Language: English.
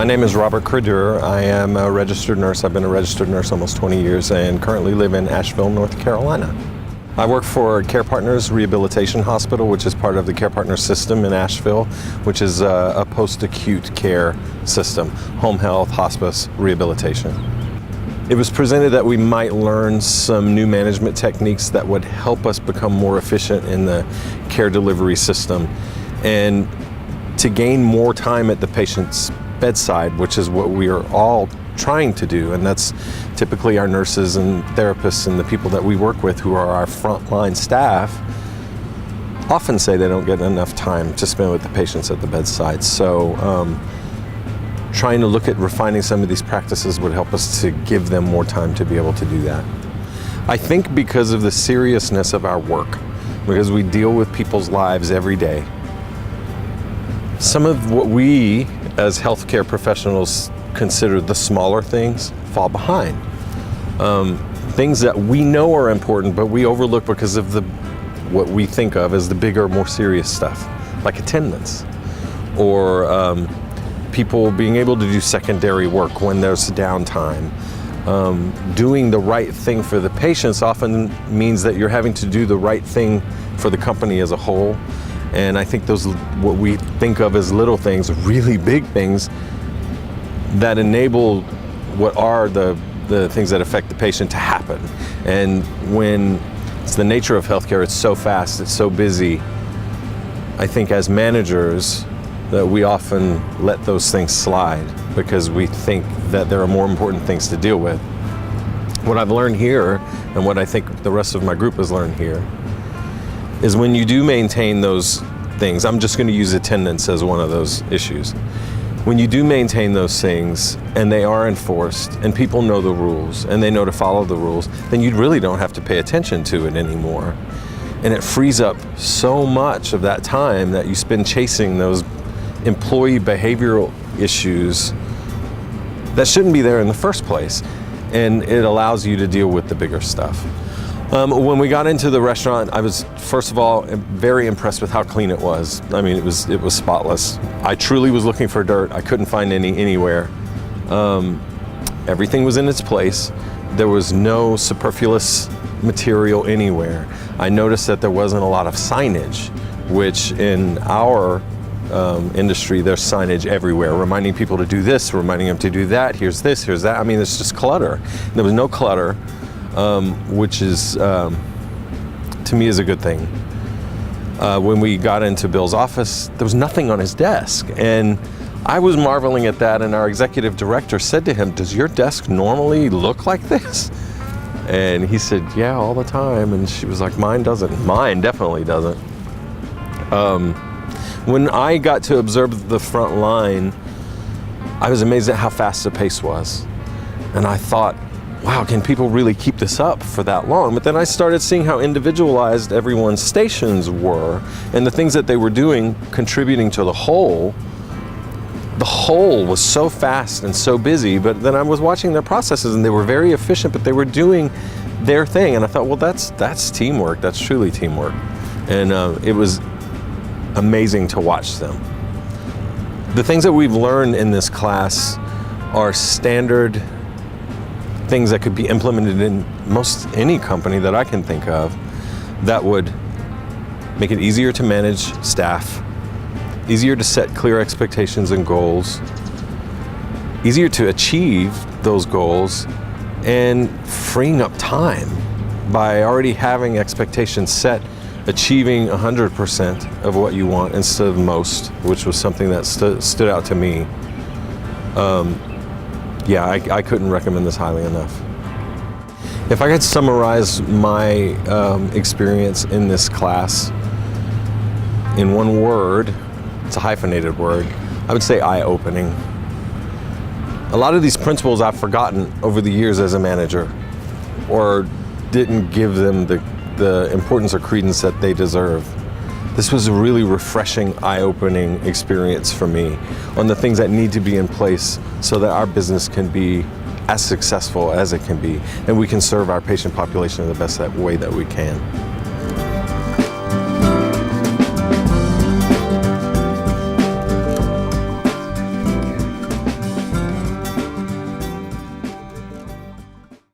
My name is Robert Credeur. I am a registered nurse. I've been a registered nurse almost 20 years and currently live in Asheville, North Carolina. I work for CarePartners Rehabilitation Hospital, which is part of the CarePartners system in Asheville, which is a post-acute care system, home health, hospice, rehabilitation. It was presented that we might learn some new management techniques that would help us become more efficient in the care delivery system and to gain more time at the patient's bedside, which is what we are all trying to do, and that's typically our nurses and therapists and the people that we work with who are our frontline staff often say they don't get enough time to spend with the patients at the bedside. So trying to look at refining some of these practices would help us to give them more time to be able to do that. I think because of the seriousness of our work, because we deal with people's lives every day, some of what we as healthcare professionals consider the smaller things fall behind. Things that we know are important, but we overlook because of what we think of as the bigger, more serious stuff, like attendance, or people being able to do secondary work when there's downtime. Doing the right thing for the patients often means that you're having to do the right thing for the company as a whole. And I think those, what we think of as little things, are really big things that enable what are the things that affect the patient to happen. And when it's the nature of healthcare, it's so fast, it's so busy, I think as managers that we often let those things slide because we think that there are more important things to deal with. What I've learned here, and what I think the rest of my group has learned here, is when you do maintain those things, I'm just going to use attendance as one of those issues. When you do maintain those things and they are enforced and people know the rules and they know to follow the rules, then you really don't have to pay attention to it anymore. And it frees up so much of that time that you spend chasing those employee behavioral issues that shouldn't be there in the first place. And it allows you to deal with the bigger stuff. When we got into the restaurant, I was, first of all, very impressed with how clean it was. I mean, it was spotless. I truly was looking for dirt. I couldn't find any anywhere. Everything was in its place. There was no superfluous material anywhere. I noticed that there wasn't a lot of signage, which in our industry, there's signage everywhere, reminding people to do this, reminding them to do that. Here's this, here's that. I mean, it's just clutter. There was no clutter. Which is, to me, is a good thing. When we got into Bill's office, there was nothing on his desk. And I was marveling at that, and our executive director said to him, "Does your desk normally look like this?" And he said, "Yeah, all the time." And she was like, "Mine doesn't." Mine definitely doesn't. When I got to observe the front line, I was amazed at how fast the pace was. And I thought, wow, can people really keep this up for that long? But then I started seeing how individualized everyone's stations were and the things that they were doing contributing to the whole. The whole was so fast and so busy, but then I was watching their processes and they were very efficient, but they were doing their thing. And I thought, well, that's teamwork. That's truly teamwork. And it was amazing to watch them. The things that we've learned in this class are standard things that could be implemented in most any company that I can think of that would make it easier to manage staff, easier to set clear expectations and goals, easier to achieve those goals, and freeing up time by already having expectations set, achieving 100% of what you want instead of most, which was something that stood out to me. Yeah, I couldn't recommend this highly enough. If I could summarize my experience in this class in one word, it's a hyphenated word, I would say eye-opening. A lot of these principles I've forgotten over the years as a manager, or didn't give them the importance or credence that they deserve. This was a really refreshing, eye-opening experience for me on the things that need to be in place so that our business can be as successful as it can be, and we can serve our patient population in the best way that we can.